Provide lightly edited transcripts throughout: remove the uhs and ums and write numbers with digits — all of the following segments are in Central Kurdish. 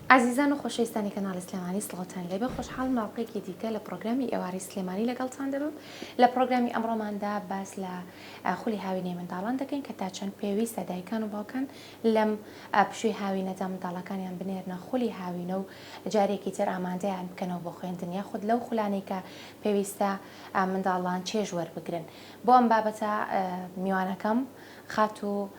عزیزان و خۆشەویستانی کەناڵی سلێمانی سڵاتان لێبێ خۆشحاڵم ناڵقەیەکی دیکە لە پرۆگرامی ئێواری سلێمانی لەگەڵتان دەبم لە پرۆگرامی ئەمڕۆماندا باس لە خولی هاوینەی منداڵان دەکەین کە تا چەند پێویستە دایکان و باوکان لەم پشووی هاوینەدا منداڵەکانیان بنێرنە خولی هاوینە و جارێکی تر ئامادەیان بکەنەوە بۆ خوێندن یاخود لەو خولانەی کە پێویستە منداڵان چێژ وەربگرن بۆ ئەم بابەتە میوانەکەم خات و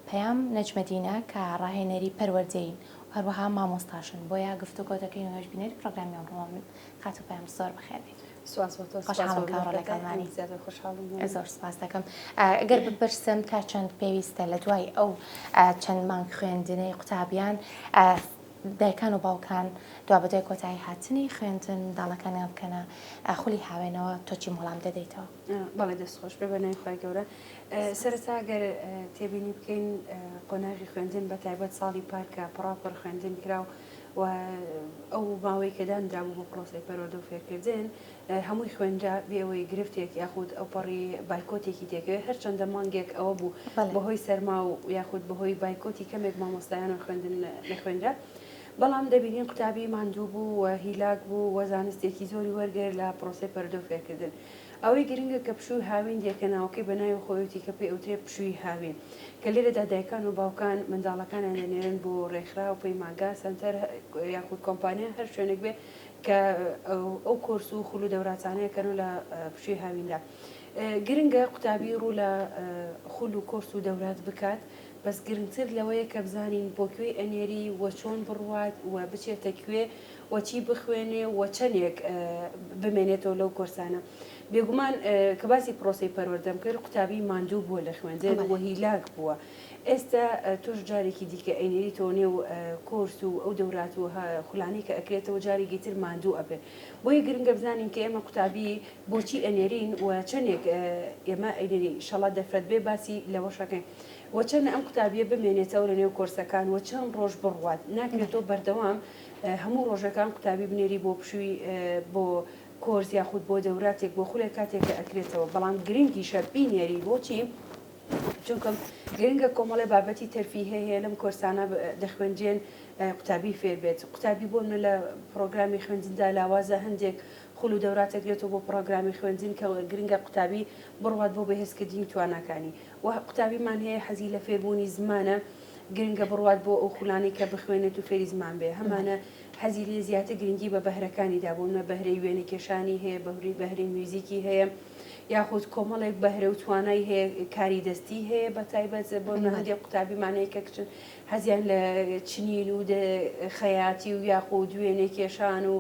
پەیام نەجمەدینە کە ڕاهێنەری پەروەردەین هەروەها مامۆستاشن بۆیە گفتوگۆ دەکەین و هێژبینەری پرۆگرامی ئەمڕۆ خات و پەیام زۆر بەخێر بێت. زۆر سپاس دەکەم. ئەگەر بپرسم تا چەند پێویستە لە دوای ئەو چەند مانگ خوێندنەی قوتابیان دایکان و باوکان دوا بەدوای کۆتایی هاتنی خوێندن منداڵەکانیان بکەنە خولی هاوێنەوە تۆچی مۆڵام دەدەیتەوە؟ بەڵێ دەستخۆش بێ بە ناوخوای گەورە. سەرەتا ئەگەر تێبینی بکەین قۆناغی خوێندن بە تایبەت ساڵی پارکە پڕاپڕ خوێندن کراو و ئەو ماوەی کە دانرابوو بۆ پرۆسەی پەروەردە و فێرکردن هەمووی خوێنجا بێەوەی گرفتێک یاخود ئەو پەڕی بایکۆتێکی تێکەوێت هەرچەندە مانگێک ئەوە بوو بەهۆی سەرما و یاخود بەهۆی بایکۆتی کەمێک مامۆستایان و خوێندن نەخوێنرا. بەڵام دەبینین قوتابی ماندوو بوو و هیلاک بوو و زانستێکی زۆری وەرگێر لە پرۆسەی پەروەردە و فێرکردن. ئەوەی گرنگە کە پشووی هاوین دێکەناوەکەی بە ناوی خۆیەتی کە پێی ئەوترێ پشووی هاوین کە لێرەدا دایکان و باوکان منداڵەکانیان دەنێرن بۆ ڕێکخرا و پەیمانگا سەنتەر یاخود کۆمپانیا هەر شوێنێک بێ کە ئەو کۆرس و خول و دەوراتانەیەکەن و لە پشووی هاویندا. گرنگە قوتابی ڕوو لە خول و کۆرس و دەورات بکات بەس گرنگتر لەوەیە کە بزانین بۆ کوێی ئەنێری وە چۆن بڕوات و بچێتە کوێ وەچی بخوێنێ و چەندێک بمێنێتەوە لەو کۆرسانە. بێگومان کە باسی پرۆسەی پەروەردەم کرد قوتابی ماندوو بووە لە خوێندن و هیلاک بووە. ئێستا تۆش جارێکی دیکە ئەینێریتەوە نێو کۆرس و ئەو دەورات و خولانی کە ئەکرێتەوە جارێکی تر ماندوو ئەبێ. بۆیە گرنگە بزانین کە ئێمە قوتابی بۆچی ئەنێرین و چەندێک ئێمە ئەینێری شەڵات دەفرەت بێ باسی لەوەشەکەین. وەچەند ئەم قوتابیە بمێنێتەوە لە نێو کۆرسەکان و چەند ڕۆژ بڕوات ناکرێتەوە بەردەوام هەموو ڕۆژەکان قوتابی بنێری بۆ پشووی بۆ کۆرس یاخود بۆ دەوراتێک بۆ خولێک کاتێکە ئەکرێتەوە. بەڵام گرنگی شەرپی نێری بۆچی؟ چونکە گرنگە کۆمەڵی بابەتی تەرفی هەیە لەم کۆرسانە دەخوێنجێن قوتابی فێر بێت. قوتابی بۆ لە پرۆگرامی خوێندندا لاوازە هەندێک خول و دەوراتەکرێتەوە بۆ پرۆگرامی خوێندن کە گرنگە قوتابی بڕوات بۆ بەهێزکردنی توانەکانی و قوتابیمان هەیە حەزی لە فێربوونی زمانە گرنگە بڕوات بۆ ئەو خولانی کە بخوێنێت و فێری زمان بێ. هەمانە حەزی لێ زیاتر گرنگی بە بەهرەکانی دابوون بەهرەی وێنە کێشانی هەیە بەهرەی میوزیکی هەیە یاخود کۆمەڵێک بەهرە و توانای هەیە کاری دەستی هەیە بە تایبەت بۆ هەندێک قوتابیمانەیە کە کچن حەزیان لە چنین و خەیاتی و یاخود وێنە کێشان و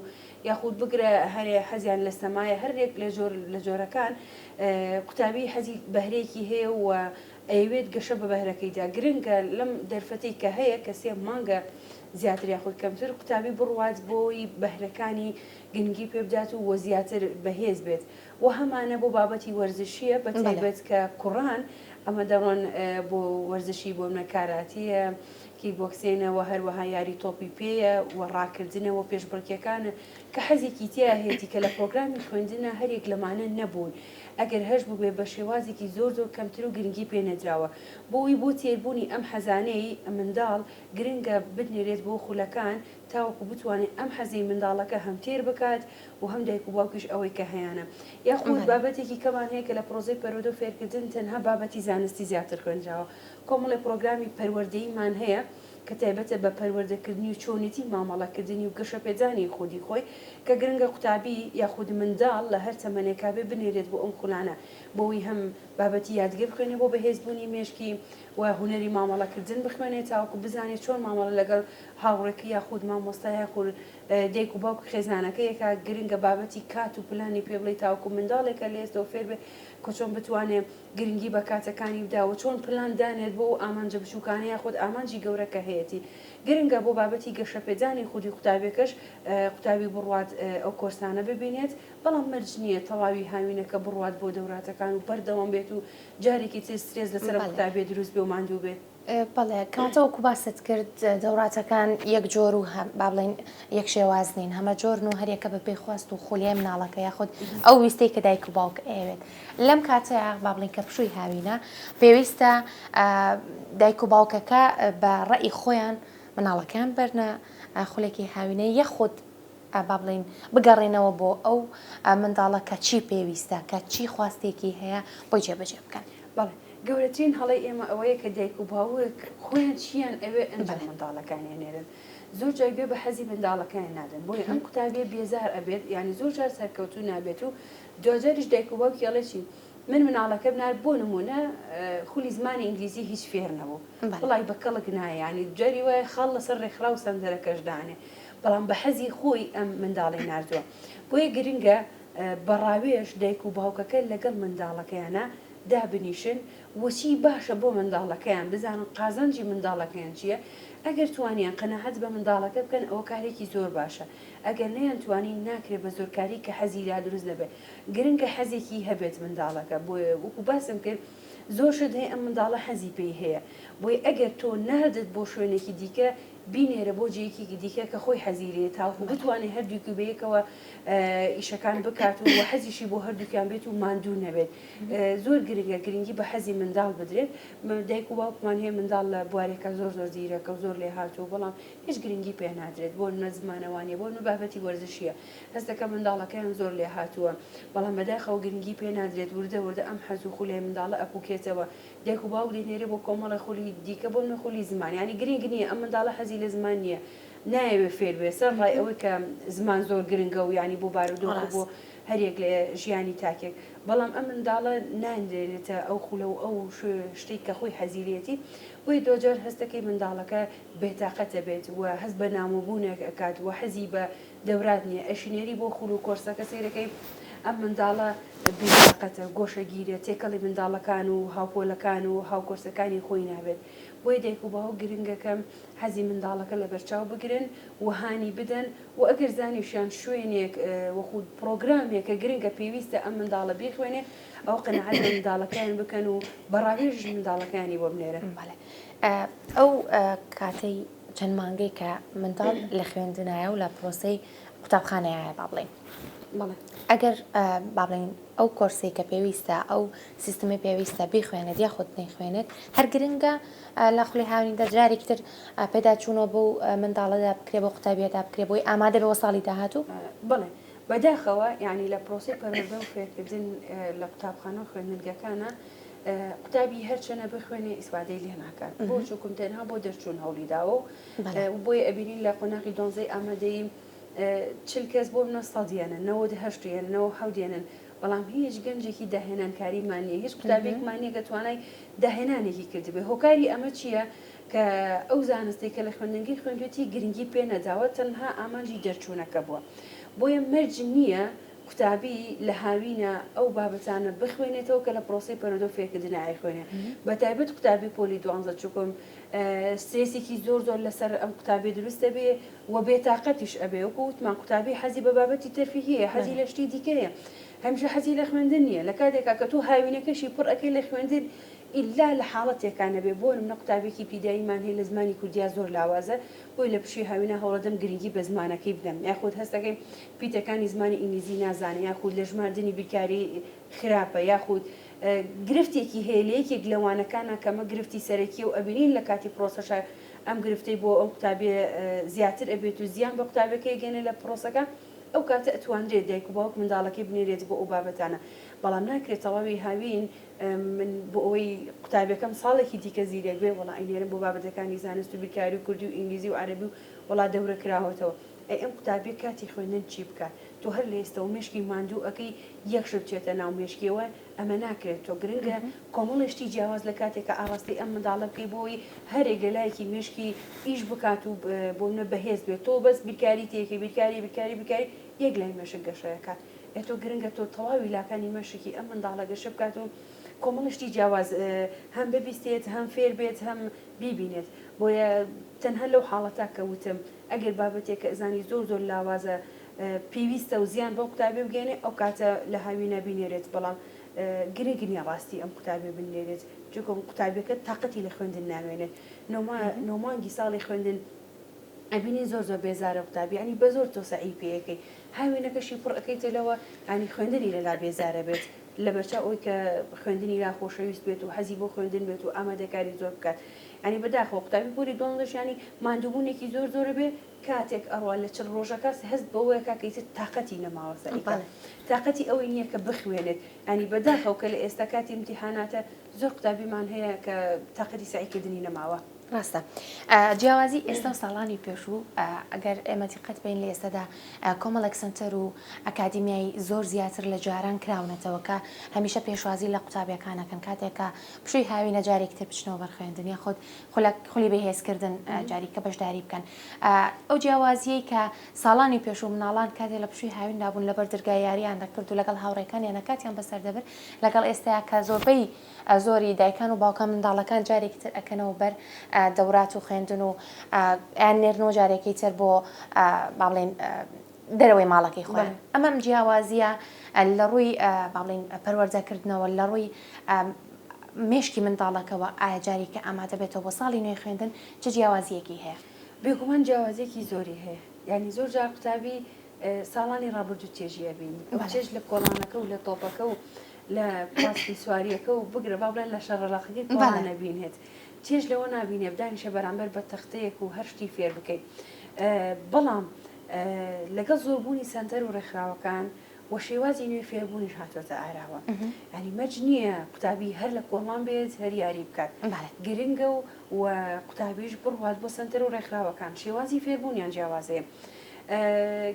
یاخود بگرە هەرێ حەزیان لە سەمایە هەرێک لە جۆرەکان قوتابی حەزی بەهرەیەکی هەیە و ئەیوێت گەشە بە بەهرەکەیدا. گرنگە لەم دەرفەتەی کە هەیە کە سێ مانگە زیاتر یاخود کەمتر قوتابی بڕوات بۆی بەهرەکانی گرنگی پێ بدات و وە زیاتر بەهێز بێت و هەمانە بۆ بابەتی وەرزشیە بە تایبەت کە کوڕان ئەمە دەڕۆن بۆ وەرزشی بۆ کاراتیە کیکبۆکسێنەوە هەروەها یاری تۆپی پێیە و ڕاکردنەوە پێشبڕکیەکانە کە حەزێکی تیا هێتی کە لە پرۆگرامی خوێندنە هەرێک لەمانە نەبوون. ئەگەر هەش ببێ بە شێوازێکی زۆر کەمتر و گرنگی پێنەدراوە بۆی بۆ تێربوونی ئەم حەزانەی منداڵ گرنگە بنێرێت بۆ خولەکان تاوەکو بتوانێت ئەم حەزی منداڵەکە هەم تێر بکات و هەم دایک و باوکیش ئەوەی کە هەیەە. یاخود بابەتێکی کەمان هەیە کە لە پرۆزەی پەروەردە و فێرکردن تەنها بابەتی زانستی زیاتر خوێنراوە. کۆمەڵی پرۆگرامی پەروەردەییمان هەیە کە تایبەتە بە پەروەردەکردنی و چۆنیتی مامەڵەکردنی و گەشە پێدانی خودی خۆی کە گرنگە قوتابی یاخود منداڵ لە هەر تەمەنێکابێ بنێرێت بۆ ئەم خولانە بۆی هەم بابەتی یادگەر بخوێنێ بۆ بەهێزبوونی مێشکی و هوەری مامەڵەکردن بخوێنێت تاوەکو بزانێت چۆن مامەڵە لەگەڵ هاوڕێکی یاخود مامۆستا یاخود دایک و باوک خێزانەکەیەکە گرنگە بابەتی کات و پلانی پێ بڵێ تاوەکو منداڵێکە لێستەوە فێر بێ کە چۆن بتوانێت گرنگی بە کاتەکانی بداوە چۆن پلان دانێت بۆ ئامانجە بچووکانە یاخود ئامانجی گەورەکە هەیەی. گرنگە بۆ بابەتی گەشە پێدانی خودی قوتابێکەش قوتابی بڕوات ئەو کۆرسانە ببینێت بەڵام مەرج نییە تەواوی هاوینەکە بڕوات بۆ دەوراتەکان و بەردەوام بێت و جارێکی تر سترێس لەسەر قوتابێ دروست بێ و ماندوو بێت. بەڵێ کاتەوەکو باست کرد دەوراتەکان یەک جۆر و با بڵێن یەک شێواز نین هەمە جۆرن و هەرێکە بە پێخواست و خولیای مناڵەکە یاخود ئەو ویستەی کە دایک و باوک ئەوێت لەم کاتەیە با بڵێن کە پشووی هاوینە پێویستە دایک و باوکەکە بە ڕێی خۆیان مناڵەکان بەرنە خولێکی هاوینەی یەخود با بڵین بگەڕێنەوە بۆ ئەو منداڵە کە چی پێویستە کە چی خواستێکی هەیە بۆی جێبەجێ بکەن. بەڵێ گەورەترین هەڵی ئێمە ئەوەیە کە دایک و باوک خۆیان چیان ئەوێ ئەنجام منداڵەکانیان نێرن. زۆر جایگوێ بە حەزی منداڵەکان نادەن بۆی ئەم قوتابێ بێزار ئەبێت یعنی زۆر جار سەرکەوتو نابێت و دوجاریش دایک و باوکی ئەڵێ من مناڵەکە بنار بۆ نمونە خولی زمانی ئینگلیزی هیچ فێر نەبوو بڵای بەکەڵک نایە ینی جاری وایە خاڵ لەسەر ڕێکخرا و سەندەرەکەشدانێ بەڵام بە حەزی خۆی ئەم منداڵی ناردووە بۆیە گرنگە بەڕاوێش دایک و باوکەکە لەگەڵ منداڵەکەیانە دابنیشن وەچی باشە بۆ منداڵەکەیان بزانن قازانجی منداڵەکەیان چییە ئەگەر توانیان قەنەعەت بە منداڵەکە بکەن ئەوە کارێکی زۆر باشە ئەگەر نەیان توانی ناکرێت بە زۆرکاری کە حەزی لا دروست دەبێت گرنگە حەزێکی هەبێت منداڵەکە بۆیە وەکو باسم کرد زۆر شت هەیە ئەم منداڵە حەزی پێی هەیە بۆی ئەگەر تۆ نردت بۆ شوێنێکی دیکە بینێرە بۆ جەیەکی دیکە کە خۆی حەزیرێت تاوکو بتوانێت هەردووکی بەیەکەوە ئیشەکان بکات و حەزیشی بۆ هەردووکیان بێت و ماندوو نەبێت زۆر گرنگە گرنگی بە حەزی منداڵ بدرێت دایک و باوکمان هەیە منداڵ لە بوارێکە زۆر زیرەکە و زۆر لێ هاتووە بەڵام هیچ گرنگی پێ نادرێت بۆ نەزمانەوانێ بۆ بابەتی وەرزشیە هەستەکە منداڵەکەیان زۆر لێ هاتووە بەڵام بەداخەوە گرنگی پێ نادرێت وردە ئەم حەز و خولی منداڵە ئەپوکێتەوە دایک و باوک دێنێرە بۆ کۆمەڵی خولی دیکە بۆ نەخولی زمان ینی گرنگ نییە ئەم منداڵە حەزی لە زمان نییە نایەوێ فێر بێ سەرڕای ئەوەی کە زمان زۆر گرنگە و ینی بۆ بارودۆخ بۆ هەرێک لە ژیانی تاکێک بەڵام ئەم منداڵە ناندێنێتە ئەو خولە و ئەو شتێک کە خۆی حەزیرێتی بۆی دۆجار هەستەکەی منداڵەکە بێتاقەتە بێت و هەست بە نامۆبوونێک ئەکات و حەزی بە دەورات نییە ئەشنێری بۆ خوڵ و کۆرسەکە سیرەکەی ئەم منداڵە بێتاقەتە گۆشەگیرە تێکەڵی منداڵەکان و هاوپۆلەکان و هاوکۆرسەکانی خۆی نابێت بۆی دایک و باوک گرنگەکەم حەزی منداڵەکە لە بەرچاو بگرن وهانی بدەن و ئەگەر زانیشیان شوێنێک وەخود پرۆگرامێک کە گرنگە پێویستە ئەم منداڵە بخوێنێ ئەو قەنەعەت بە منداڵەکان بکەن و بەڕاوێژ منداڵەکانی بۆ بنێرن. ئەو کاتەی چەند مانگەی کە منداڵ لە خوێندنایە و لە پرۆسەی قوتابخانەیە با بڵێن ئەگەر با بڵێن ئەو کۆرسی کە پێویستە ئەو سیستمی پێویستە بیخوێنێت یاخود نەیخوێنێت هەر گرنگە لە خولی هاویندا جارێکی تر پێداچوونەوە بۆ منداڵەدا بکرێ بۆ قوتابیەدا بکرێ بۆی ئامادە بەوە ساڵی داهاتوو بڵێ بەداخەوە یعنی لە پرۆسی پەروەردە و فێرکردن لە قوتابخانە و خوێندنگەکانە قوتابی هەرچەنە بخوێنێ ئیسپادەی لێ ناکات بۆ چووکم تەنها بۆ دەرچوون هەوڵیداوە و بۆیە ئەبینین لە قۆناغی دۆنزەی ئامادەی 40 کەس بۆ 90 98 حودێنن بەڵام هیچ گەنجێکی داهێنانکاریمان نیە هیچ قوتابێکمانە کە توانای داهێنانێکی کردبێ هۆکاری ئەمە چییە کە ئەو زانستی کە لە خوێندنگی خوێندوێتی گرنگی پێ نەداوە تەنها ئامانجی دەرچوونەکە بووە بۆیە مەرج نییە قوتابی لە هاوینە ئەو بابەتانە بخوێنێتەوە کە لە پرۆسی پەرۆدە فێرکردن ئایخوێنێ بە تایبەت قوتابی پۆلی 12 چووکم سترێسێکی زۆر لەسەر ئەم قوتابی دروستە بێ و بێتاقەتیش ئەبێ وەکو وتمان قوتابی حەزی بە بابەتی تەرفیهەیە حەزی لە شتی دیکەیە هەمیشە حەزی لە خوێندن نییە لە کاتێکا کە تۆ هاوینەکەشی پڕ ئەەکەی لە خوێندن ئللا لە حاڵەتێکانە بێ بۆ منە قوتابێکی پیداییمان هەیە لە زمانی کوردیا زۆر لاوازە بۆی لە پشی هاوینە هەوڵەدەم گرنگی بە زمانەکەی بدەم یاخود هەستەکەی پیتەکانی زمانی ئینگلیزی نازانێ یاخود لە ژماردنی بیرکاری خراپە یاخود گرفتێکی هەیە لە یەکێک لەوانەکانە کەمە گرفتی سەرەکی و ئەبینین لە کاتی پرۆسەش ئەم گرفتەی بۆ ئەم قوتابێ زیاتر ئەبێت و زیان بە قوتابەکەی گەنێ لە پرۆسەکە ئەو کاتە ئەتوانرێت دایک و باوک منداڵەکەی بنێرێت بۆ ئەو بابەتانە بەڵام ناکرێت تەواوی هاوین من بۆ ئەوەی قوتابەکەم ساڵێکی دیکە زیرێک بێ وڵا ئەینێرم بۆ بابەتەکانی زانست و بیرکاری و کوردی و ئینگلیزی و عەرەبی و وڵا دەورە کراوەتەوە ئەم قوتابێ کاتی خوێندن چی بکات تۆ هەر لە ئێستا و مێشکی ماندوو ئەەکەی یەکش بچێتە ناو مێشکیەوە ئەمە ناکرێت تۆ گرنگە کۆمەڵشتی جیاواز لە کاتێکە ئاڕاستی ئەم منداڵە بکەی بۆی هەرێک لە لایەکی مێشکی ئیش بکات و بۆ منە بەهێز بێت تۆ بەس بیرکاری تێکی بیرکاری یەک لای مێشک گەشەکات تۆ گرنگە تۆ تەواوی لاکانی مەشکی ئەم منداڵە گەشە بکات و کۆمەڵشتی جیاواز هەم ببیستێت هەم فێر بێت هەم بیبینێت بۆیە تەنها لەو حاڵەتا کەوتم ئەگەر بابەتێک کە ئەزانی زۆر لاوازە پێویستە و زیان بۆ قوتابێ بگەێنێ ئەو کاتە لە هاوینە بینێرێت بەڵام گرنگنیە ڕاستی ئەم قوتابێ بنێرێت چونکە قوتابەکە تااقەتی لە خوێندن نامێنێت نۆمانگی ساڵی خوێندن ئەبینی زۆر بێزارە قوتابی ینی بە زۆر تۆ سەعی پێەکەی هاوینەکەشی پڕ ئەەکەیتە لەوە ینی خوێندنی لەلا بێزارە بێت لە بەرچا ئەوی کە خوێندنی لا خۆشەویست بێت و حەزی بۆ خوێندن بێت و ئامادەکاری زۆر بکات ینی بەداخەوە قوتابی پۆلی دۆڵدەشانی ماندووبوونێکی زۆر زۆر بێ کاتێک ئەڕوا لە چ ڕۆژەکە هەست بەوەیە کاکەیتر تااقەتی نەماوە سەریکە تااقەتی ئەوەی نییە کە بخوێنێت ینی بەداخەو کە لە ئێستا کاتی امتیحاناتە زۆر قوتابیمان هەیە کە تااقەتی سعیکردنی نەماوە. ڕاستە جیاوازی ئێستا و ساڵانی پێشوو ئەگەر ئێمە دیقەت بین لە ئێستادا کۆمەڵێک سنتەر و ئەکادیمیای زۆر زیاتر لە جاران کراونەتەوە کە هەمیشە پێشوازی لە قوتابیەکانەکەن کاتێکە پشووی هاوی نەجارێکتر بچنەوە بەرخوێندنی خۆت خولی بەهێزکردن جاریکە بەشداری بکەن ئەو جیاوازیەی کە ساڵانی پێشوو مناڵان کاتێک لە پشووی هاوین دابوون لەبەر دەرگای یاریان دەکرد و لەگەڵ هاوڕێکانیان کاتیان بەسەر دەبر لەگەڵ ئێستایا کە زۆربەی زۆری دایکان و باوکان منداڵەکان جارێکتر ئەکەنەوە بەر دەورات و خوێندن و یان نێرنەوە جارێکی تر بۆ باڵێن دەرەوەی ماڵەکەی خۆیان ئەمەم جیاوازیە لە ڕووی باڵین پەروەردەکردنەوە لە ڕووی مێشکی منداڵەکەەوە ئایا جاریکە ئامادە بێتەوە بۆ ساڵی نوێی خوێندن چه جیاوازیەکی هەیە؟ بێگومان جیاوازێکی زۆری هەیە ینی زۆر جار قوتابی ساڵانی ڕابردوو تێژیە بینی ئەو چێژ لە کۆڵانەکە و لە تۆپەکە و لە پاستی سواریەکە و بگرە با بڵێن لە شەڕەڵاقی کۆڵانە بینێت چێژ لەوە نبینێ بدانیشە بەرامبەر بە تەختەیەک و هەر شتی فێر بکەیت بەڵام لەگەڵ زۆربوونی سنتەر و ڕێکخراوەکان وە شێوازی نوێی فێربوونیش هاتوۆتە ئاراوە ینی مەرج نییە قوتابی هەر لە کۆڵان بێت هەر یاری بکات گرنگە و قوتابیش بڕوات بۆ سنتەر و ڕێکخراوەکان شێوازی فێربوونیان جیاوازەیە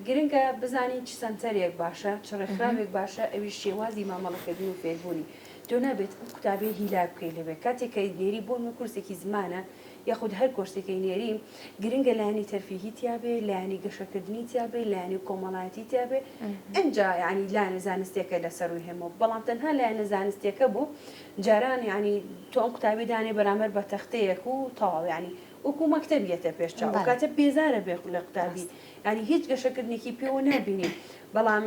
گرنگە بزانین چ سنتەرێک باشە چ ڕێکخراوێک باشە ئەویش شێوازی مامەڵەکردن و فێربوونی تۆ نابێت قوتابێ هیلا بکەی لەبێت کاتێککە نێری بۆ کورسێکی زمانە یاخود هەر کۆرسێکی نێریم گرنگە لایانی تەرفیهی تیاابێ لایانی گەشەکردنی تیاابێ لایانی کۆمەڵایەتی تیاابێ ئەجا ینی لایەنە زانستێکە لەسەروی هەموو بەڵام تەنها لایەنە زانستێکە بوو جاران ینی تۆ ئەم قوتابی دانێ بەرامبەر بە تەختەیەک و تەواو ینی وەکو مەکتەبیەتە پێشچاو کاتە بێزارە بێ لە قوتابی ینی هیچ گەشەکردنێکی پێوە نبینی بەڵام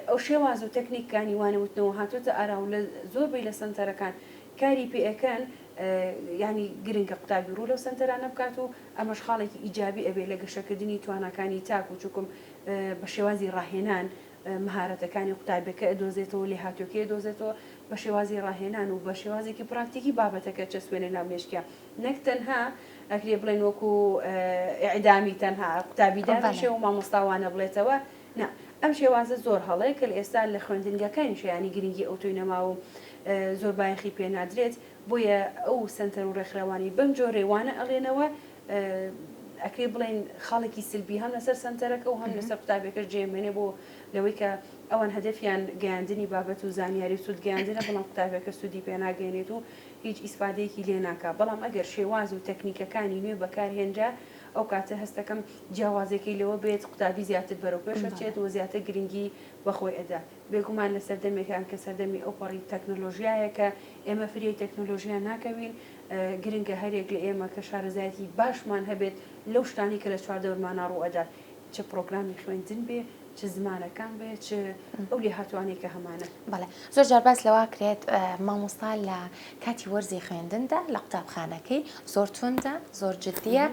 ئەو شێواز و تەکنیکانی وانەوتنەوە هاتوۆتە ئاراو لە زۆربەی لە سنتەرەکان کاری پێەکەن ینی گرنگە قوتابی ڕوو لەو سنتەرانە بکات و ئەمەش خاڵێکی ئیجابی ئەبێ لە گەشەکردنی توانەکانی تاک و چووکم بە شێوازی ڕاهێنان مهارەتەکانی قوتابەکە ئەدۆزێتەوە لێ هاتوۆکێ دۆزێتەوە بە شێوازی ڕاهێنان و بە شێوازێکی پراکتیکی بابەتەکە چەسوێنێ ناو مێشکە نەک تەنها ئەکرێ بڵێن وەکو ئیعدامی تەنها قوتابی دانیشێ و مامۆستاوانە بڵێتەوە نا ئەم شێوازە زۆر هەڵەیە کە لە ئێستا لە خوێندنگەکانی شیانی گرنگی ئەو توی نەما و زۆر بایەخی پێنادرێت بۆیە ئەو سنتەر و ڕێکخراوانی بەم جۆرێوانە ئەڵێنەوە ئەکرێ بڵێن خاڵێکی سلبی هەم لەسەر سنتەرەکە و هەم لەسەر قوتابێکە جێمێنێ بۆ لەوەی کە ئەوان هەدەفیان گەیاندنی بابەت و زانیاری سوود گەیاندنە بەڵام قوتابێکە سوودی پێناگەێنێت و هیچ ئیسفادەیەکی لێ ناکا بەڵام ئەگەر شێواز و تەکنیکەکانی نوێ بەکارهێنجا ئەو کاتە هەستەکەم جیاوازێکی لەوە بێت قوتابی زیاتر بەرەو پێشەچێت و زیاتر گرنگی بەخۆی ئەدا بێگومان لە سەردەمێکان کە سەردەمی ئەو پەڕی تەکنۆلۆژیایە کە ئێمە فری تەکنۆلۆژیان ناکەوین گرنگە هەرێک لە ئێمە کە شارەزایەتی باشمان هەبێت لەو شتانی کە لە چواردەورمانە ڕوو ئەدات چه پرۆگرامی خوێندن بێ چ زمانەکان بێ چ ئەو لێ هاتوانێک کە هەمانە بەڵێ زۆر جار باس لەوا کرێت مامۆستا لە کاتی وەرزی خوێندندا لە قوتابخانەکەی زۆر توندە زۆر جددیە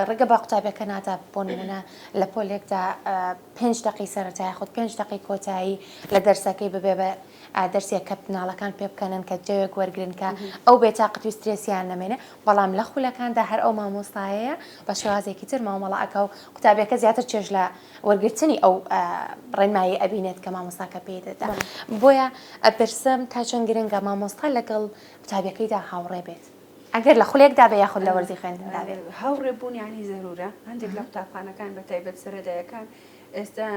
ڕێگە بە قوتابەکە نادا بۆ نمونە لە پۆلێکدا 5 دقی سەرەتای خۆت 5 دقی کۆتایی لە دەرسەکەی ببێ بە دەرسێک کە مناڵەکان پێ بکەنن کە جەوێک وەرگرنکە ئەو بێتاقەت و سترێسیان نەمێنێ بەڵام لە خولەکاندا هەر ئەو مامۆستایەیە بە شێوازێکی تر مامەڵە ئەکە و قوتابەکە زیاتر چێژ لە وەرگرتنی ئەو ڕێنمایی ئەبینێت کە مامۆستاکە پێی دەدا بۆیە ئەپرسم تا چەند گرنگە مامۆستا لەگەڵ قوتابەکەیدا هاوڕێ بێت ئەگەر لە خولێکدا بە یاخود لە وەرزی خوێندندا بێت هاوڕێبوون یانی زەرورە هەندێک لە قوتابخانەکان بە تایبەت سەرەدایەکان ئێستا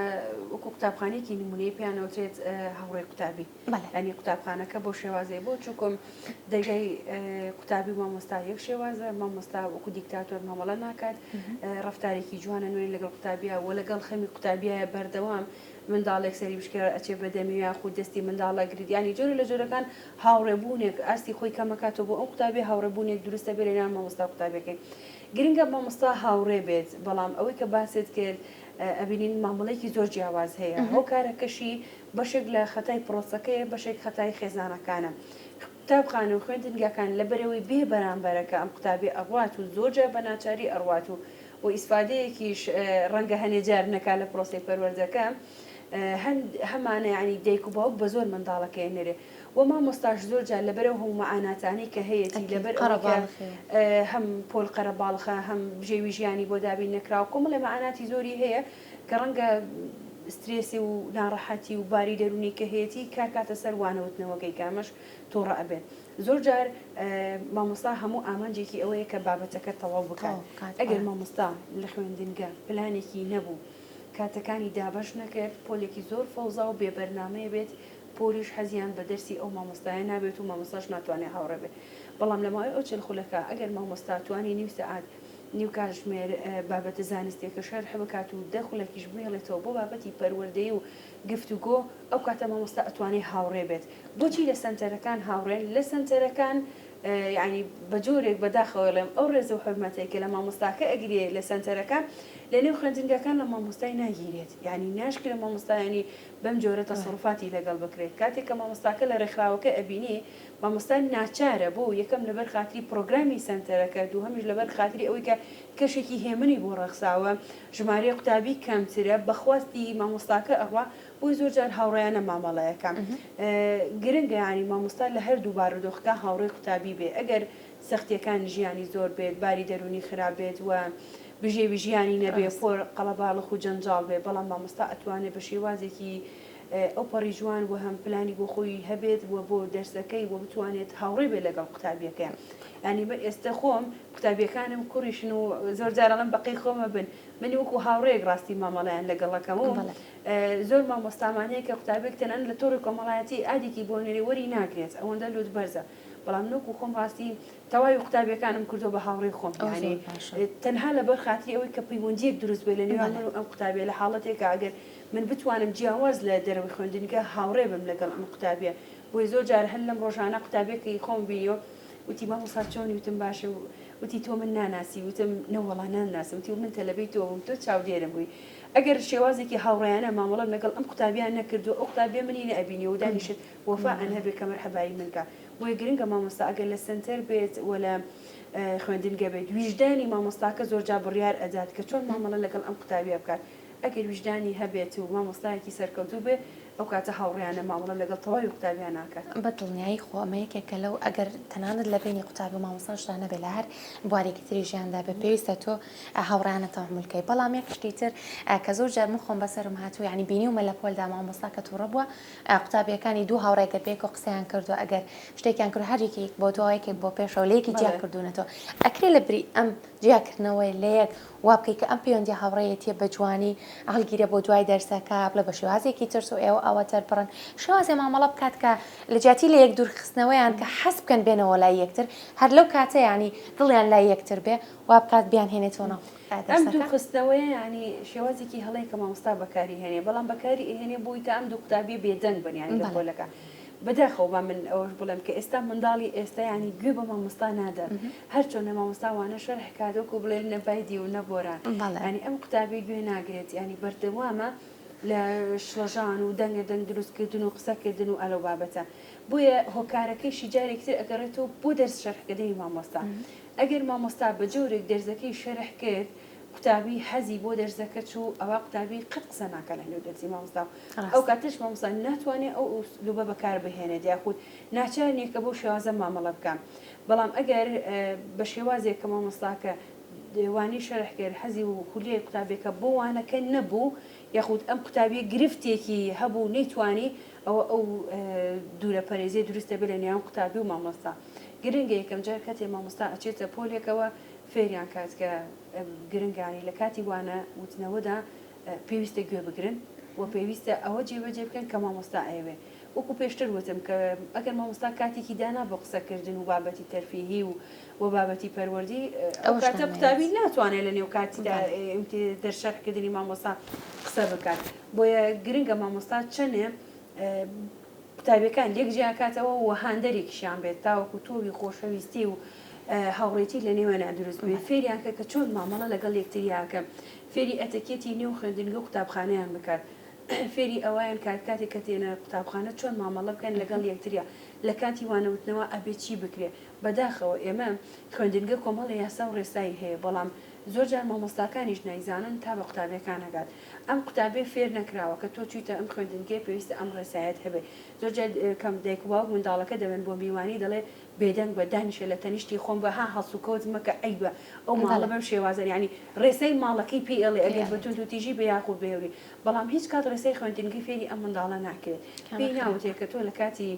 وەکو قوتابخانێکی نمونەی پیانەوترێت هاوڕێی قوتابی ینی قوتابخانەکە بۆ شێوازێ بۆ چووکم دەگەی قوتابی مامۆستا یەک شێوازە مامۆستا وەکو دیکتاتۆر مامەڵە ناکات ڕەفتارێکی جوانە نوێن لەگەڵ قوتابیە و لەگەڵ خەمی قوتابیایە بەردەوام منداڵێک سەری بشکێرە ئەچێ بەدەمی یاخود دەستی منداڵە گریدیانی جۆرە لە جۆرەکان هاوڕێبوونێک ئاستی خۆی کەمەکاتەوە بۆ ئەو قوتابی هاوڕێبوونێک دروستە بێ لەناو مامۆستا قوتابەکەی گرنگە مامۆستا هاوڕێ بێت بەڵام ئەوەی کە باسێت کرد ئەبینین مامەڵەیەکی زۆر جیاواز هەیە ئەو کارەکەشی بەشێک لە خەتای پرۆسەکەیە بەشێک خەتای خێزانەکانە قوتابخانە و خوێندنگەکان لەبەرەوەی بێ بەرامبەرەکە ئەم قوتابی ئەڕوات و زۆرجار بە ناچاری ئەڕوات و ئیسفادەیەکیش ڕەنگە هەنێ جار نەکا لە پرۆسی پەروەردەکە هەمانە ینی دایک و باوک بە زۆر منداڵەکەی نێرێ و مامۆستاش زۆر جار لەبەرەوە هەموو مەعاناتانی کە هەیەی لەبەر هەم پۆل قەرەباڵخە هەم بژێوی ژیانی بۆ دابین نەکراوە کۆمەڵێ مەعاناتی زۆری هەیە کە ڕەنگە سترێسی و ناڕەحەتی و باری دەرونی کە هەیەی کاتە سەر وانەوتنەوەکەی کامەش تۆڕە ئەبێت زۆر جار مامۆستا هەموو ئامانجێکی ئەوەیە کە بابەتەکە تەواو بکات ئەگەر مامۆستا لە خوێندنگە پلانێکی نەبوو کاتەکانی دابش نەکرد پۆلێکی زۆر فەوزا و بێبەرنامەیە بێت پۆلیش حەزیان بە دەرسی ئەو مامۆستایە نابێت و مامۆستاش ناتوانێت هاوڕێ بێت بەڵام لەماوەی ئەو چلخولەکە ئەگەر مامۆستا توانی نیو سەعات نیو کاتژمێر بابەتە زانستێکە شەرح بکات و دەخولێکیش بێڵێتەوە بۆ بابەتی پەروەردەی و گفتوگۆ ئەو کاتە مامۆستا ئەتوانێت هاوڕێ بێت بۆچی لە سنتەرەکان هاوڕێن لە سنتەرەکان ینی بە جۆرێک بەداخەوەڵێم ئەو ڕێز و حرمەتێکە لە مامۆستاکە ئەگرێ لە سنتەرەکان لە نێو خوێندنگەکان لە مامۆستای ناگیرێت ینی ناشکرە مامۆستایانی بەم جۆرە تەسەڕوفاتی لەگەڵ بکرێت کاتێک کە مامۆستاکە لە ڕێکخراوەکە ئەبینی مامۆستا ناچارە بۆ یەکەم لەبەر خاتری پرۆگرامی سنتەرەکە دوو هەمیش لەبەر خاتری ئەوەی کە کەشێکی هێمنی بۆ ڕەخساوە ژمارە قوتابی کەمترە بەخواستی مامۆستاکە ئەڕوا بۆی زۆر جار هاوڕێیانە مامەڵەیەەکە گرنگە ینی مامۆستا لە هەردوو بارودۆخەکە هاوڕێی قوتابی بێ ئەگەر سەختیەکان ژیانی زۆر بێت باری دەرونی خراپ بێت و بژێوی ژیانی نەبێ پۆر قەڵەباڵخ و جەنجاڵ بێ بەڵام مامۆستا ئەتوانێت بە شێوازێکی ئەو پەڕی جوان و هەم پلانی بۆ خۆی هەبێت و بۆ دەرسەکەی بۆ بتوانێت هاوڕێ بێت لەگەڵ قوتابیەکەیان ینی بە ئێستا خۆم قوتابیەکانم کوڕیشن و زۆر جارەڵم بەقی خۆمە بن منی وەکو هاوڕێک ڕاستی مامەڵیان لەگەڵەکەم و زۆر مامۆستامانەیە کە قوتابێک تەنەن لە تۆڕی کۆمەڵایەتی ئادێکی بۆ نێری وەری ناگرێت ئەوەندە لوت بەرزە بەڵام نوکو خۆم ڕاستی تەواوی قوتابیەکانم کردو بە هاوڕێی خۆم یعنی تەنها لەبەر خاتری ئەوەی کە پەیوەندیەک دروست بێت لە نێوان من و ئەم قوتابیە لە حاڵەتێکە ئەگەر من بتوانم جیاواز لە دەرەوەی خوێندنگە هاوڕێ بم لەگەڵ ئەم قوتابیە بۆی زۆر جار هەر لەم ڕۆژانە قوتابیەکەی خۆم بیۆ وتی مامۆستا چۆنی وتم باشە وتی تۆ من ناناسی وتم نەوەڵا ناناسم وتی من تەلەبەی تۆم تۆ چاودێرم بووی ئەگەر شێوازێکی هاوڕێیانە مامەڵەم لەگەڵ ئەم قوتابیان نەکردو ئەو قوتابیە منی نەئەبینی و دانیشت وەفاءن هەبێ کە مەرحەبایی من کە بۆیە گرنگە مامۆستا ئەگەر لە سنتەر بێت و لە خوێندنگە بێت ویژدانی مامۆستاکە زۆر جا بڕیار ئەدات کە چۆن مامەڵە لەگەڵ ئەم قوتابیە بکات ئەگەر ویژدانی هەبێت و مامۆستایەکی سەرکەوتوو بێ ئەو کاتە هاوڕێیانە مامەڵە لەگەڵ تەواوی قوتابیان ناکات بە دڵنیایی خۆ ئەمە یەکێکە لەو ئەگەر تەنانەت لە بینی قوتابی و مامۆستاشدا نەبێت لە هەر بوارێکی تری ژیاندا بە پێویستە تۆ هاوڕیانە تەحمولکەی بەڵام یەک شتی تر کە زۆر جار من خۆم بەسەرم هاتوو یعنی بینیومە لە پۆلدا مامۆستا کە تووڕە بووە قوتابیەکانی دوو هاوڕێکە پێک و قسەیان کردو ئەگەر شتێکیان کرد هەرێکێک بۆ دوایەکێک بۆ پێشەوە لەیەکی جیا کردوونەتەوە ئەکرێ لە بری ئەم جیاکردنەوەی لە یەک وا بکەی کە ئەم پەیوەندی هاوڕێیەتیە بە جوانی هەڵگیرە بۆ دوای دەرسەکە بڵێ بە شێوازێکی ترس و ئێوە ئەوە تەرپڕن شێوازێ مامەڵە بکات کە لە جیاتی لە یەک دوورخستنەوەیان کە حەز بکەن بێنەوە لای یەکتر هەر لەو کاتە ینی دڵیان لای یەکتر بێ وا بکات بیان هێنێتەوە ناو ئەم دووخستنەوەی ینی شێوازێکی هەڵەی کە مامۆستا بەکاری هێنێ بەڵام بەکاری هێنێ بۆی کە ئەم دوو قوتابی بێدەنگ بنیانی لە پۆلەکە بەداخەوە من ئەوەش بڵێم کە ئێستا منداڵی ئێستا ینی گوێ بە مامۆستا نادە هەر چۆنە مامۆستا وانە شەرح کاتۆک و بڵێ نەبایدی و نەبۆران ینی ئەم قوتابی گوێ ناگرێت ینی بەردەوامە لە شڵەژان و دەنگە دەنگ دروستکردن و قسەکردن و ئەلەو بابەتە بۆیە هۆکارەکەیشی جارێکتر ئەگەڕێتەوە بۆ دەرس شەرحکردنی مامۆستا ئەگەر مامۆستا بە جۆرێک دەرزەکەی شەرح کرد قوتابی حەزی بۆ دەرزەکە چوو ئەوە قوتابی قەت قسە ناکە لە نێو دەرسی مامۆستا ئەو کاتش مامۆستا ناتوانێت ئەو ئوسلوبە بەکار بهێنێت یاخود ناچار نییە کە بۆ شێوازە مامەڵە بکەم بەڵام ئەگەر بە شێوازێک کە مامۆستاکە دێوانی شەرح کرد حەزی و خولەی قوتابێکە بۆ وانەکە نەبوو یاخود ئەم قوتابی گرفتێکی هەبوو نەیتوانی ئەو دوورە پەرێزیە دروستە بێت لە نێوان قوتابی و مامۆستا گرنگە یەکەم جار کاتێ مامۆستا ئەچێتە پۆلێکەوە فێریان کات کە گرنگانی لە کاتی وانە وتنەوەدا پێویستە گوێ بگرن و پێویستە ئەوە جێبەجێ بکەن کە مامۆستا ئەوێ وەکو پێشتر وتم کە ئەگەر مامۆستا کاتێکی دانا بۆ قسەکردن و بابەتی تەرفیهی و بابەتی پەروەردی ئەو کاتە قوتابی ناتوانێت لە نێو کاتیدا دەرشەرکردنی مامۆستا قسە بکات بۆیە گرنگە مامۆستا چەنێ قوتابیەکان لێک جیاکاتەوە و هاندەرێکیشیان بێت تاوەکو تۆوی خۆشەویستی و هاوڕێتی لە نێوانە دروست بێت فێریانکە کە چۆن مامەڵە لەگەڵ یەکتریاکە فێری ئەتەکێتی نێو خوێندنگە قوتابخانەیان بکات فێری ئەویان کاتێک کە تێنە قوتابخانە چۆن مامەڵە بکەن لەگەڵ یەکتریا لە کاتی وانەوتنەوە ئەبێ چی بکرێ بەداخەوە ئێمە خوێندنگە کۆمەڵی یاسا و ڕێسایی هەیە بەڵام زۆر جار مامۆستاکانیش نایزانن تا بە قوتابیەکان هەگات ئەم قوتابێ فێر نەکراوە کە تۆ چیتە ئەم خوێندنگەی پێویستە ئەم ڕێسایەت هەبێ زۆر جار کەم دایک و باوک منداڵەکە دەبن بۆ میوانی دەڵێ بێدەنگ بە دانیشە لە تەنیشتی خۆم بە ها هەڵسوکەوت مەکە ئەیبە ئەو ماڵە بەم شێوازن ینی ڕێسەی ماڵەکەی پێ ئەڵێ ئەگەر بەتون و تیژی بە یاخود بێوری بەڵام هیچ کات ڕێسەی خوێندنگی فێری ئەم منداڵە ناکرێت پێی ناوتێت کە تۆ لە کاتی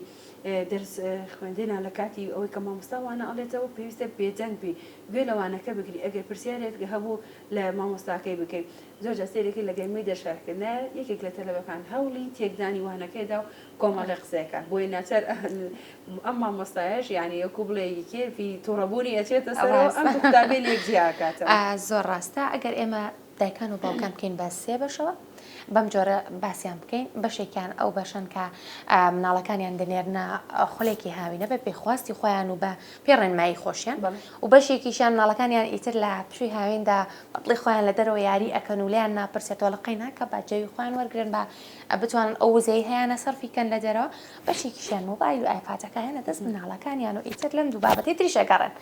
دەرس خوێندێنە لە کاتی ئەوەی کە مامۆستاوانە ئەڵێتەوە پێویستە بێدەنگ بی گوێ لەوانەکە بگری ئەگەر پرسیارێک هەبوو لە مامۆستاکەی بکەیت زۆر جاستێرێکی لە گەرمەی دەشارکردە یەکێک لە تەلەبەکان هەوڵی تێکدانی وانەکەیدا و کۆمەڵی قسەکە بۆی ناچەر ئەم مامۆستایش یعنی یەکو بڵێ کێفی تووڕەبوونی ئەچێتە سەرەوە ئەم قوتابێ لێک جیاکاتەوە زۆر ڕاستە ئەگەر ئێمە دایکان و باوکان بکەین بە سێ بەشەوە بەم جۆرە باسییان بکەین بەشێکیان ئەو بەشن کە مناڵەکانیان دەنێرنە خولێکی هاوینە بە پێخواستی خۆیان و بە پێڕێنمایی خۆشیان و بەشێکیشیان مناڵەکانیان ئیتر لە پشووی هاویندا بەڵی خۆیان لە دەرەوە یاری ئەکەن و لیان ناپرسێتەوە لەقەی ناکە باجێوی خۆیان وەرگرن بە بتوانن ئەو وزەی هەیەە سەرفیکەن لە دەرەوە بەشێکیشیان مۆبایل و ئایپاتەکە هێنە دەست مناڵەکانیان و ئیتر لەم دوو بابەتی تریشەگەڕن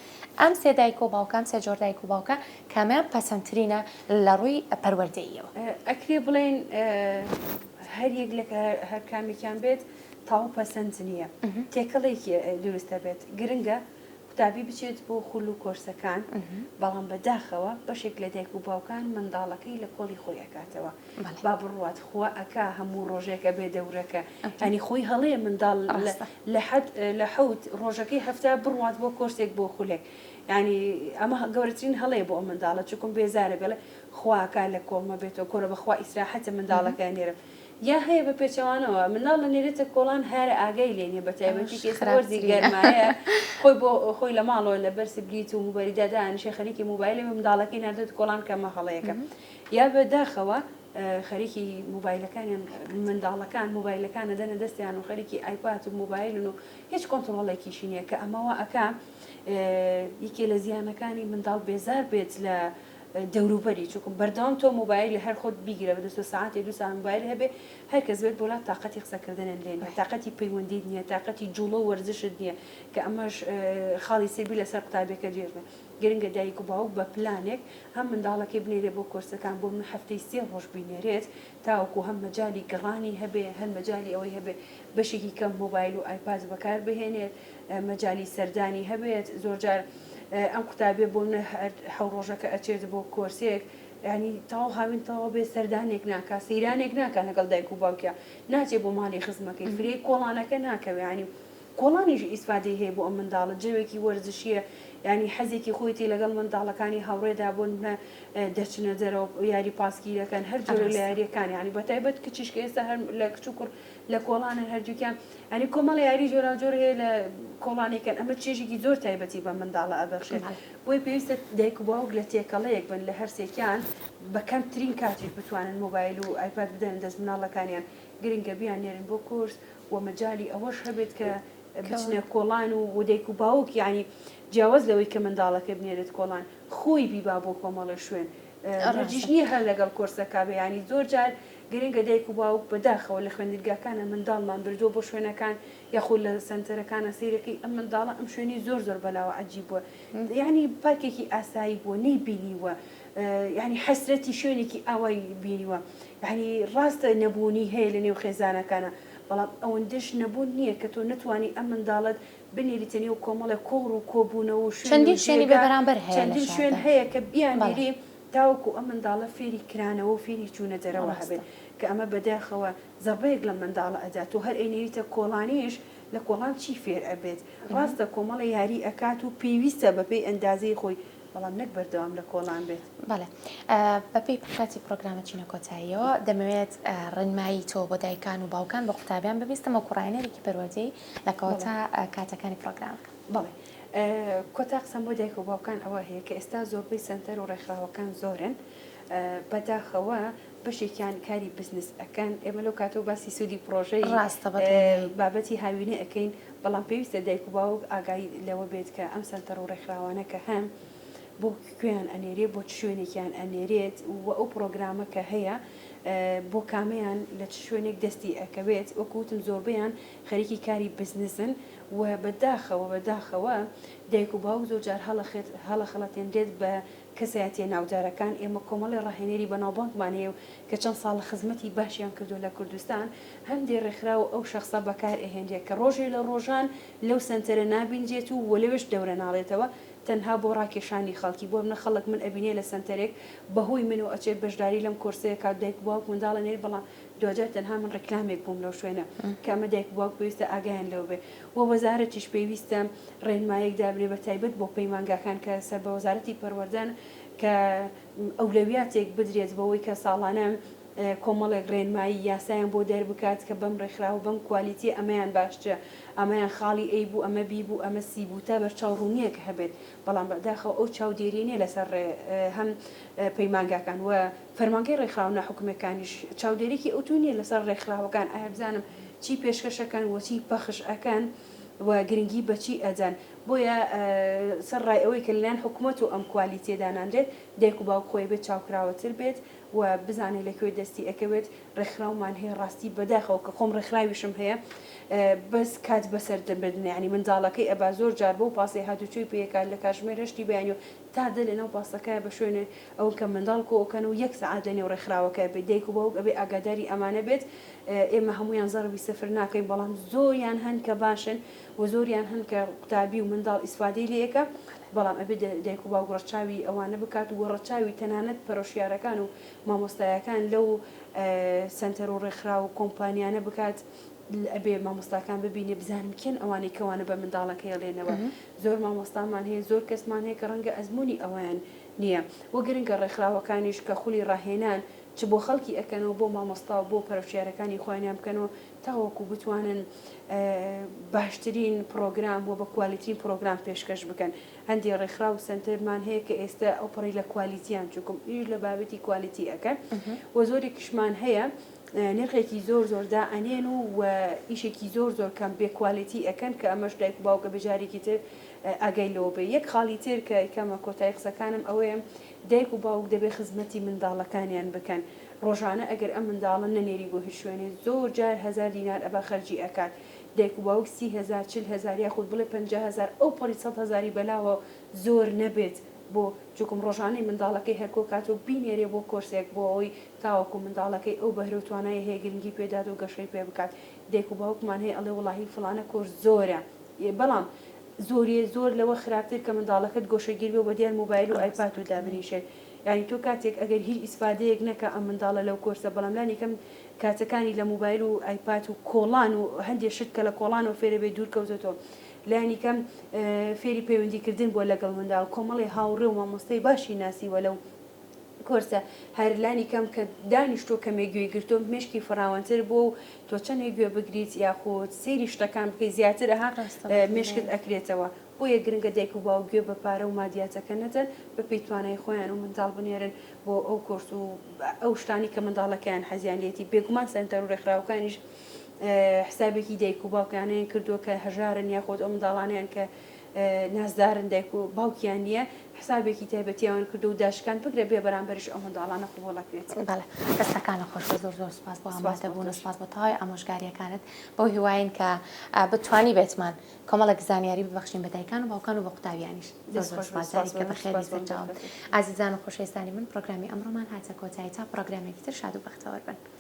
ئەم سێ دایک و باوکان سێ جۆر دایک و باوکە کامیان پەسەندترینە لە ڕووی پەروەردەییەوە ئەکرێ بڵێن هەر یەک لە هەر کامێکیان بێت تاو پەسەند نییە تێکەڵێکی دروستە بێت گرنگە قوتابی بچێت بۆ خوڵ و کۆرسەکان بەڵام بەداخەوە بەشێک لە دایک و باوکان منداڵەکەی لە کۆڵی خۆی ئەکاتەوە با بڕوات خوا ئەکا هەموو ڕۆژێکە بێ دەورەکە ئەنی خۆی هەڵەیە منداڵ لە حەوت ڕۆژەکەی هەفتە بڕوات بۆ کۆرسێک بۆ خولێک ینی ئەمە گەورەترین هەڵەیە بۆ ئەم منداڵە چکم بێزارە بێڵێ خواکە لە کۆڵمە بێتەوە کۆرە بەخوا ئیسراحەتە منداڵەکە نێرە یا هەیە بە پێچەوانەوە مناڵ لە نێرێتە کۆڵان هەرە ئاگای لێنێ بە تایبەتی کێسەوەرزی گەرمایە خۆی بۆ خۆی لە ماڵەوە لە بەرسی بلیت و موبایلدادانشی خەریکی موبایلی منداڵەکەی نردێت کۆڵان کەمە هەڵەیەەکە یا بەداخەوە خەریکی موبایلەکانیان منداڵەکان موبایلەکانە دەنە دەستیان و خەریکی ئایپات و موبایلن و هیچ کۆنتترۆڵێکیشی نییە کە ئەمەوە ئەکا یەکێ لە زیانەکانی منداڵ بێزار بێت لە دەوروبەری چووکم بەردەوام تۆ موبایل لە هەر خۆت بیگرە بە 2 ساعتی 2 ساعت موبایل هەبێ هەر کەس بێت بۆلا تااقەتی قسەکردنن لێن تااقەتی پەیوەندی نییە تااقەتی جوڵە و وەرزشت نییە کە ئەمەش خاڵی سێبی لەسەر قوتابێکە جێربێ گرنگە دایک و باوک بە پلانێک هەم منداڵەکەی بنێرێ بۆ کۆرسەکان بۆ من هەفتەی 3 ڕۆژ بینێرێت تاوەکو هەم مەجای گەڕانی هەبێ هەر مەجای ئەوەی هەبێ بەشێکی کەم موبایل و ئایپاد بەکار بهێنێت مەجای سەردانی هەبێت زۆرجار ئەم قوتابێ بۆ حەو ڕۆژەکە ئەچێت بۆ کۆرسێک ینی تاو هاوین تاوا بێ سەردانێک ناکە سەیرانێک ناکە لەگەڵ دایک و باوکە ناچێت بۆ ماڵی خزمەکەی فرێ کۆڵانەکە ناکەوێ ینی کۆڵانیش ئیسفادەی هەیە بۆ ئەم منداڵە جەوێکی وەرزشیە ینی حەزێکی خۆیتی لەگەڵ منداڵەکانی هاوڕێدا بۆن دەچنە دەرەوە یاری پاسکیرەکەن هەر جۆرە لە یاریەکان ینی بەتایبەت کچیشکە ئێستا هەر لە کچووکڕ لە کۆڵانە هەردووکیان ئەنی کۆمەڵی یاری جۆرا جۆر هەیە لە کۆڵانێکن ئەمە چێژێکی زۆر تایبەتی بە منداڵە ئەبەخشێت بۆی پێویستە دایک و باوک لە تێکەڵەیەک بن لە هەرسێکیان بە کەمترین کاتێک بتوانن موبایل و ئایپاد بدەن دەست مناڵەکانیان گرنگە بیان نێرن بۆ کورس و مەجای ئەوەش هەبێت کە بچنە کۆڵان و دایک و باوک یعنی جیاواز لەوەی کە منداڵەکە بنێرێت کۆڵان خۆی بیبا بۆ کۆمەڵە شوێن ڕەجیش نییە هەر لەگەڵ کۆرسەکە بێ ینی زۆر جار گرنگە دایک و باوک بەداخەوە لە خوێندرگاکانە منداڵمان بردووە بۆ شوێنەکان یاخود لە سنتەرەکانە سیرەکەی ئەم منداڵە ئەم شوێنی زۆر زۆر بەلاوە عەجیب بووە یعنی پارکێکی ئاسایی بووە نەیبینیوە یعنی حەسرەتی شوێنێکی ئاوای بینیوە یعنی ڕاستە نەبوونی هەیە لە نێو خێزانەکانە بەڵام ئەوەندەش نەبوون نییە کە تۆ نتوانی ئەم منداڵت بنێریتە نێو کۆمەڵە کۆڕ و کۆبوونەوە و چەندین شوێنی بەبەرامبەر هەیە چەندین شوێن هەیە کە بیانێری تاوەکو ئەم منداڵە فێری کرانەوە و فێری چوونە دەرەوە هەبێت کە ئەمە بەداخەوە زەڕبەیەک لە منداڵە ئەدات و هەر ئەینێریتە کۆڵانیش لە کۆڵان چی فێر ئەبێت ڕاستە کۆمەڵە یاری ئەکات و پێویستە بەپێی ئەندازەی خۆی بەڵام نەک بەردەوام لە کۆڵان بێت بەڵێ بەپێی کاتی پرۆگرامە چینە کۆتاییەوە دەمەوێت ڕێنمایی تۆ بۆ دایکان و باوکان بە قوتابیان ببیستەمە کوڕاینەرێکی پەروەردەی لە کەواتە کاتەکانی پرۆگرامەکە بەڵێ کۆتا قسەم بۆ دایک و باوکان ئەوە هەیە کە ئێستا زۆربەی سنتەر و ڕێکخراوەکان زۆرن بەداخەوە بەشێکیان کاری بزنس ئەەکەن ئێمە لەو کاتەوە باسی سوودی پرۆژەی ڕاستە بابەتی هاوینە ئەەکەین بەڵام پێویستە دایک و باوک ئاگای لەوە بێت کە ئەم سنتەر و ڕێکخراوانە کە هەم بۆ کوێیان ئەنێرێ بۆ شوێنێکیان ئەنێرێت و ئەو پرۆگرامە کە هەیە بۆ کامەیان لە شوێنێک دەستی ئەەکەوێت وەکوتم زۆربیان خەریکی کاری بزنسن و بەداخەوە دایک و باوک زۆرجار هەڵە خەڵەتێنرێت بە کەسایەتیە ناودارەکان ئێمە کۆمەڵی ڕاهێنەری بەناوبانگمان هەیە کە چەند ساڵ خزمەتی باشیان کردو لە کوردستان هەندێک ڕێکخراو ئەو شەخصە بەکار ئەهێنرێت کە ڕۆژێ لە ڕۆژان لەو سنتەرە نابینجێت و وەلەوێش دەورە ناڵێتەوە تەنها بۆ ڕاکێشانی خەڵکی بۆ منە خەڵک من ئەبینێ لە سنتەرێک بەهۆی من و ئەچێت بەشداری لەم کورسەیە کات دایک باوک منداڵە نێر بەڵام دوجار تەنها من ڕێکلامێک بووم لەو شوێنە کە ئەمە دایک باوک پێویستە ئاگایان لەو بێ و وەزارەتیش پێویستە ڕێنمایەک دابرێ بە تایبەت بۆ پەیمانگاکان کە سەر بە وەزارەتی پەروەردەن کە ئەولەویاتێک بدرێت بەوەی کە ساڵانە کۆمەڵێک ڕێنمایی یاسایان بۆ دەربکات کە بەم ڕێکخراوە بەم کوالیتی ئەمەیان باشترە ئەمەیان خاڵی ئەی بوو ئەمە بی بوو ئەمە سی بوو تا بەرچاوڕوونیەک هەبێت بەڵام بەداخەوە ئەو چاودێرینێ لەسەر هەم پەیمانگاکان و فەرمانگەی ڕێکخراو ناحکومەکانیش چاودێرێکی ئەوتونیە لەسەر ڕێکخراوەکان ئایا بزانم چی پێشکەشەکان وەچی پەخش ئەکەن و گرنگی بەچی ئەجان بۆیە سەر ڕای ئەوەی کە لەلایەن حکوومەت و ئەم کوالیتیە دانانرێت دایک و باوک خۆی بێت چاوکراوەتر بێت و بزانێت لەکوێ دەستی ئەکەوێت ڕێکخراومان هەیە ڕاستی بەداخەوە کە خۆم ڕێکخراویشم هەیە بەس کات بەسەر دەبێتن ینی منداڵەکەی ئەبا زۆر جار بۆ پاسی هاتوچوی پێکات لە کاتژمێر هەشتی بەیان و تا دە لەناو پاسەکەی بە شوێنێ ئەو کە منداڵ کۆکەن و یەک سەعات لەنێو ڕێکخراوەکە بێت دایک و باوک ئەبێ ئاگاداری ئەمانە بێت ئێمە هەمویان زەڕوی سەفر ناکەین بەڵام زۆریان هەن کە باشن و زۆریان هەن کە قوتابی و منداڵ ئیسفادەی لەیەکە بەڵام ئەبێ دایک و باوک ڕەچاوی ئەوانە بکات و ڕەچاوی تەنانەت پەرۆشیارەکان و مامۆستایەکان لەو سنتەر و ڕێکخرا و کۆمپانیانە بکات ئەبێ مامۆستاکان ببینێ بزانم کێن ئەوانەی کەوانە بە منداڵەکە هێڵێنەوە زۆر مامۆستامان هەیە زۆر کەسمان هەیە کە ڕەنگە ئەزمموی ئەویان نییە وە گرنگە ڕێکخراوەکانیش کە خولی ڕاهێنان چ بۆ خەڵکی ئەەکەنەوە بۆ مامۆستا و بۆ پەرۆشیارەکانی خۆیان بکەنەوە تاوەکو بتوانن باشترین پرۆگرام و بە کوالیترین پرۆگرام پێشکەش بکەن هەندێک ڕێکخرا و سنتەرمان هەیە کە ئێستا ئەوپەڕی لە کوالیتیان چکم ئیش لە بابەتی کوالیتی ئەەکەن و زۆرێکیشمان هەیە نرخێکی زۆر زۆردا ئەنێن و ئیشێکی زۆر زۆر کەم بێ کوالیتی ئەەکەن کە ئەمەش دایک باوکە بەجارێکی تر ئەگەی لەوە بێ یەک خاڵی تر کە کەمە کۆتای قسەکانم ئەوەیە دایک و باوک دەبێت خزمەتی منداڵەکانیان بکەن ڕۆژانە ئەگەر ئەم منداڵن نەنێری بۆ هیچ شوێنێ زۆر جار 1000 دینار ئەبا خەرجی ئەکات دایک و باوک 30,000 40,000 یاخود بڵێ 50,000 ئەو پەڕی 100,000 بەلاوە زۆر نەبێت بۆ چکم ڕۆژانەی منداڵەکەی هەرکۆ کات و بینێرێ بۆ کۆرسێک بۆ ئەوی تاوەکو منداڵەکەی ئەو بەهرە و توانای هەیە گرنگی پێداد و گەشەی پێ بکات دایک و باوکمان هەیە ئەڵێ وڵاهی فڵانە کۆرس زۆرە بەڵام زۆر لەوە خراپتر کە منداڵەکەت گۆشەگیر بێ بە دیار موبایل و ئایپاد و دابنیشێت یعنی تۆ کاتێک ئەگەر هیچ ئیسفادەیەک نەکە ئەم منداڵە لەو کۆرسە بەڵام لانی کەم کاتەکانی لە موبایل و ئایپاد و کۆڵان و هەندێک شت کە لە کۆڵان و فێرە بێ دوور کەوتێتەوە لانی کەم فێری پەیوەندیکردن بۆ لەگەڵ منداڵ کۆمەڵی هاوڕێ و مامۆستای باشی ناسیوە لەو کۆرسە هەرلانی کەم کە دانیشتۆ کەمێک گوێ گرتۆ مشکی فراوانتر بۆ و تۆ چەندێک گوێ بگریت یاخۆت سێری شتەکان بکەی زیاتر ئەها مشکت ئەکرێتەوە بۆیە گرنگە دایک و باوک گوێ بە پارە و مادیاتەکە نەدەن بە پێی توانای خۆیان و منداڵ بنێرن بۆ ئەو کۆرس و ئەو شتانی کە منداڵەکەیان حەزیان لێتی بێگومان سەنتەر و ڕێکخراوەکانیش حسابێکی دایک و باوکانەیان کردووە کە هەژارن یاخۆت ئەو منداڵانیان کە نازدارن دایک و باوکیان نییە حسابێکی تایبەتیان کردو و داشکان بگرێ بێ بەرامبەرش ئەو منداڵانە قوبوڵەکرێت بەڵێ دەستەکانە خۆش زۆر سپاس بۆ ئامادەبوون و سپاس بۆ تاوای ئامۆژگاریەکانت بۆ هیواین کە بتوانی بێتمان کۆمەڵێک زانیاری ببەخشین بە دایکان و باوکان و بە قوتابیانیش زۆر سپاسداری کە بەخێری سەرچاوم ئازیزان و خۆشەویستانی من پرۆگرامی ئەمڕۆمان هاتە کۆتایی تا پرۆگرامێکی تر شاد و بەختەوەر بن.